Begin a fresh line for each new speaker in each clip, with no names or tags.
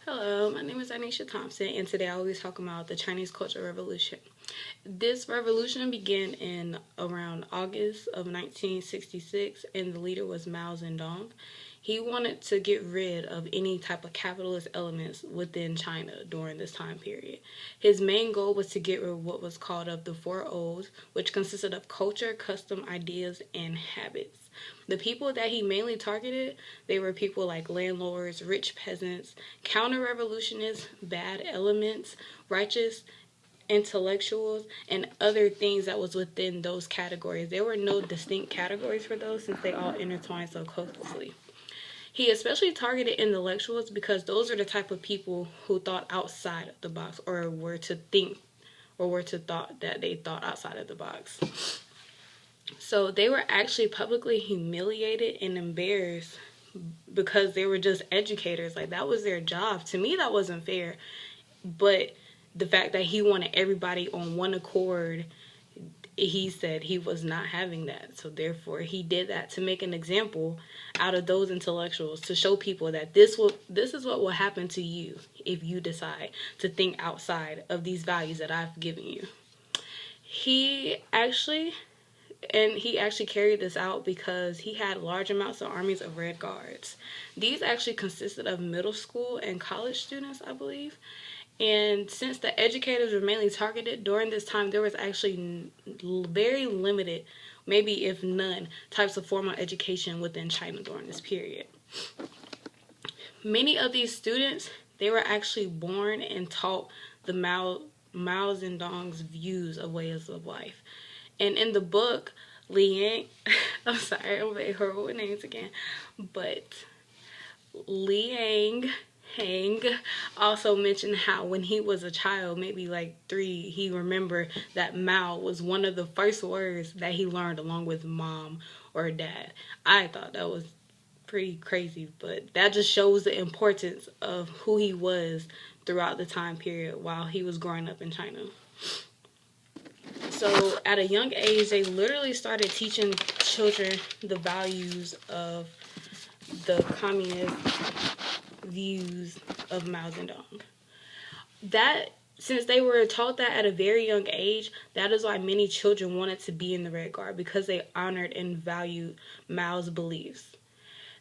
Hello, my name is Anisha Thompson, and today I will be talking about the Chinese Cultural Revolution. This revolution began in around August of 1966, and the leader was Mao Zedong. He wanted to get rid of any type of capitalist elements within China during this time period. His main goal was to get rid of what was called of the Four O's, which consisted of culture, custom, ideas, and habits. The people that he mainly targeted, they were people like landlords, rich peasants, counter-revolutionists, bad elements, righteous intellectuals, and other things that was within those categories. There were no distinct categories for those since they all intertwined so closely. He especially targeted intellectuals because those are the type of people who thought outside of the box or were to think or were to thought that they thought outside of the box. So they were actually publicly humiliated and embarrassed because they were just educators. Like, that was their job. To me, that wasn't fair. But the fact that he wanted everybody on one accord, he said he was not having that. So therefore, he did that to make an example out of those intellectuals, to show people that this is what will happen to you if you decide to think outside of these values that I've given you. He actually carried this out because he had large amounts of armies of Red Guards. These actually consisted of middle school and college students, I believe. And since the educators were mainly targeted during this time, there was actually very limited, maybe if none, types of formal education within China during this period. Many of these students, they were actually born and taught the Mao Zedong's views of ways of life. And in the book, Liang, I'm sorry, I'm very horrible with names again, but Liang Hang also mentioned how when he was a child, maybe like 3, he remembered that Mao was one of the first words that he learned along with mom or dad. I thought that was pretty crazy, but that just shows the importance of who he was throughout the time period while he was growing up in China. So at a young age, they literally started teaching children the values of the communist views of Mao Zedong. Since they were taught that at a very young age, that is why many children wanted to be in the Red Guard, because they honored and valued Mao's beliefs.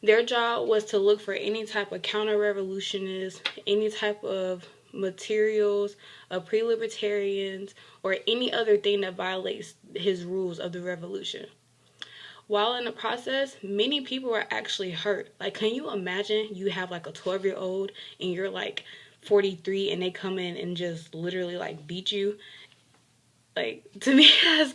Their job was to look for any type of counter-revolutionists, any type of materials of pre-libertarians, or any other thing that violates his rules of the revolution. While in the process, many people were actually hurt. Like, can you imagine you have like a 12-year-old and you're like 43 and they come in and just literally like beat you? Like, to me, that's crazy.